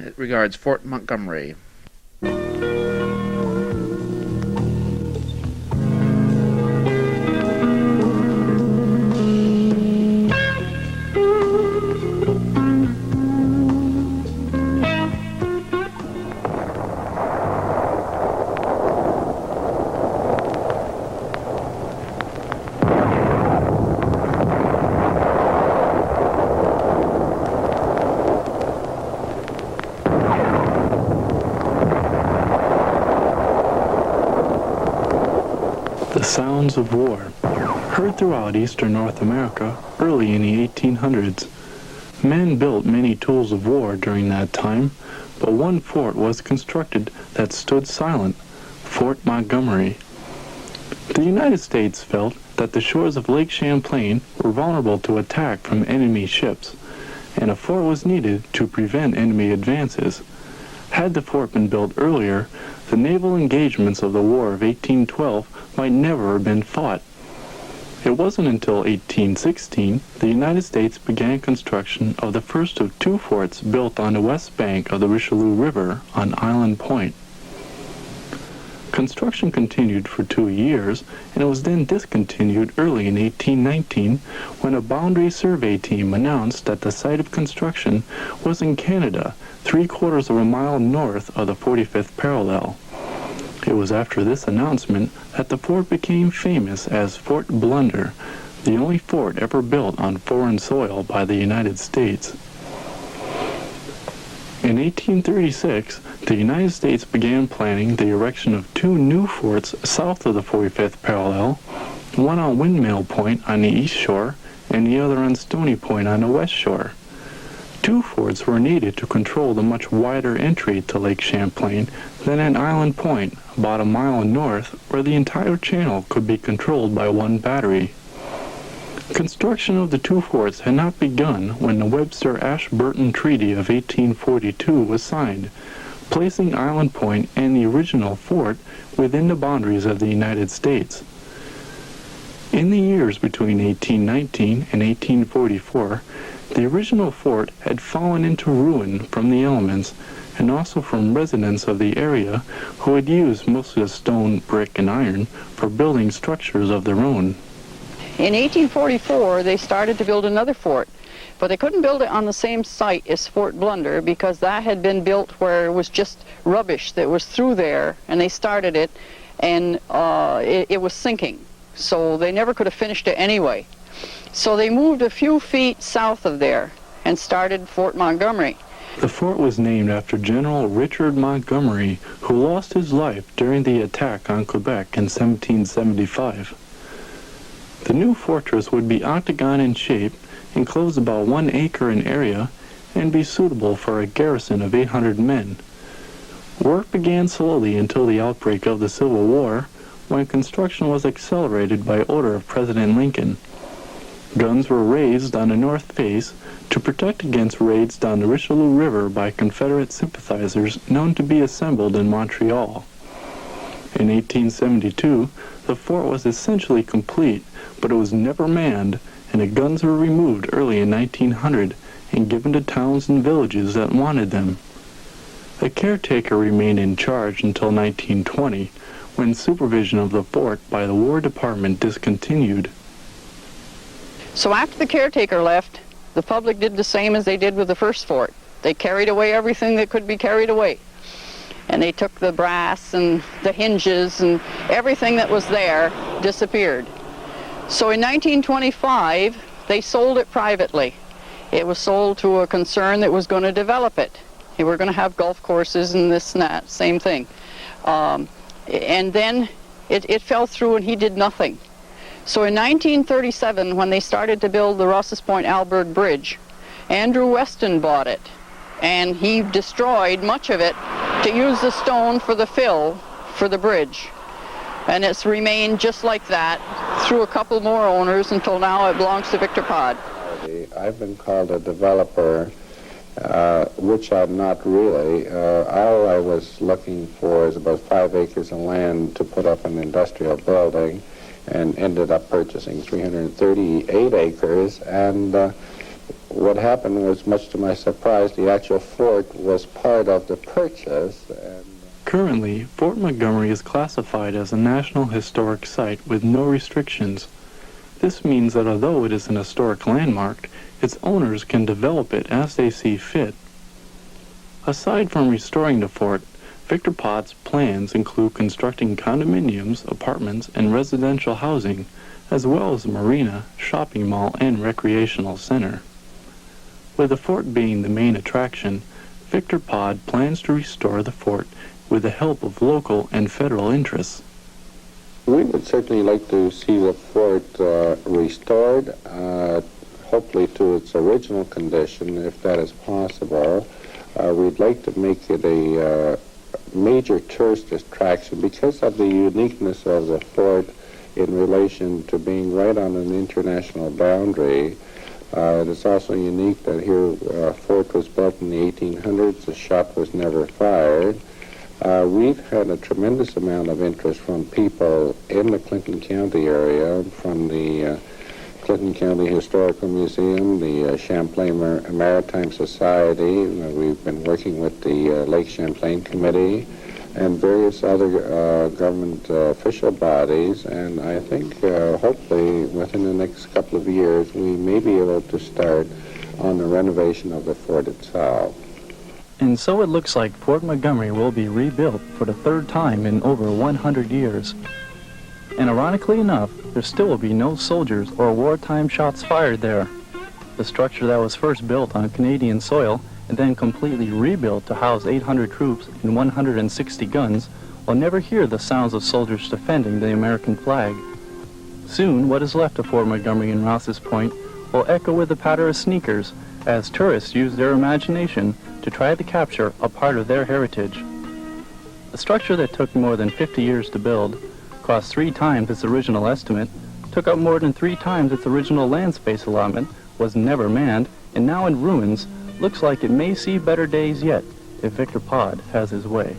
It regards Fort Montgomery. The sounds of war, heard throughout eastern North America early in the 1800s. Men built many tools of war during that time, but one fort was constructed that stood silent, Fort Montgomery. The United States felt that the shores of Lake Champlain were vulnerable to attack from enemy ships, and a fort was needed to prevent enemy advances. Had the fort been built earlier, the naval engagements of the War of 1812 might never have been fought. It wasn't until 1816 the United States began construction of the first of two forts built on the west bank of the Richelieu River on Island Point. Construction continued for 2 years, and it was then discontinued early in 1819 when a boundary survey team announced that the site of construction was in Canada, 3/4 of a mile north of the 45th parallel. It was after this announcement that the fort became famous as Fort Blunder, the only fort ever built on foreign soil by the United States. In 1836, the United States began planning the erection of two new forts south of the 45th parallel, one on Windmill Point on the east shore and the other on Stony Point on the west shore. Two forts were needed to control the much wider entry to Lake Champlain than at Island Point, about a mile north, where the entire channel could be controlled by one battery. Construction of the two forts had not begun when the Webster-Ashburton Treaty of 1842 was signed, placing Island Point and the original fort within the boundaries of the United States. In the years between 1819 and 1844, the original fort had fallen into ruin from the elements and also from residents of the area who had used mostly the stone, brick, and iron for building structures of their own. In 1844, they started to build another fort, but they couldn't build it on the same site as Fort Blunder because that had been built where it was just rubbish that was through there, and they started it, and it was sinking. So they never could have finished it anyway. So they moved a few feet south of there and started Fort Montgomery. The fort was named after General Richard Montgomery, who lost his life during the attack on Quebec in 1775. The new fortress would be octagon in shape, enclose about 1 acre in area, and be suitable for a garrison of 800 men. Work began slowly until the outbreak of the Civil War, when construction was accelerated by order of President Lincoln. Guns were raised on the north face to protect against raids down the Richelieu River by Confederate sympathizers known to be assembled in Montreal. In 1872, the fort was essentially complete, but it was never manned, and the guns were removed early in 1900 and given to towns and villages that wanted them. A caretaker remained in charge until 1920, when supervision of the fort by the War Department discontinued. So after the caretaker left, the public did the same as they did with the first fort. They carried away everything that could be carried away. And they took the brass and the hinges and everything that was there disappeared. So in 1925, they sold it privately. It was sold to a concern that was going to develop it. They were going to have golf courses and this and that, same thing. And then it fell through and he did nothing. So in 1937, when they started to build the Rouse's Point Alberg Bridge, Andrew Weston bought it, and he destroyed much of it to use the stone for the fill for the bridge. And it's remained just like that through a couple more owners until now it belongs to Victor Pod. I've been called a developer, which I'm not really. All I was looking for is about 5 acres of land to put up an industrial building, and ended up purchasing 338 acres, and what happened was, much to my surprise, the actual fort was part of the purchase. And Currently, Fort Montgomery is classified as a National Historic Site with no restrictions. This means that although it is an historic landmark, its owners can develop it as they see fit. Aside from restoring the fort, Victor Pott's plans include constructing condominiums, apartments, and residential housing, as well as a marina, shopping mall, and recreational center. With the fort being the main attraction, Victor Pott plans to restore the fort with the help of local and federal interests. we would certainly like to see the fort restored, hopefully to its original condition, if that is possible. We'd like to make it a major tourist attraction because of the uniqueness of the fort in relation to being right on an international boundary. It's also unique that here fort was built in the 1800s. The shot was never fired. We've had a tremendous amount of interest from people in the Clinton County area, from the Clinton County Historical Museum, the Champlain Maritime Society. We've been working with the Lake Champlain Committee and various other government official bodies, and I think hopefully within the next couple of years we may be able to start on the renovation of the fort itself. And so it looks like Fort Montgomery will be rebuilt for the third time in over 100 years. And ironically enough, there still will be no soldiers or wartime shots fired there. The structure that was first built on Canadian soil and then completely rebuilt to house 800 troops and 160 guns will never hear the sounds of soldiers defending the American flag. Soon, what is left of Fort Montgomery and Rouse's Point will echo with the patter of sneakers as tourists use their imagination to try to capture a part of their heritage. A structure that took more than 50 years to build, cost 3 times its original estimate, took up more than 3 times its original land space allotment, was never manned, and now in ruins, looks like it may see better days yet if Victor Pott has his way.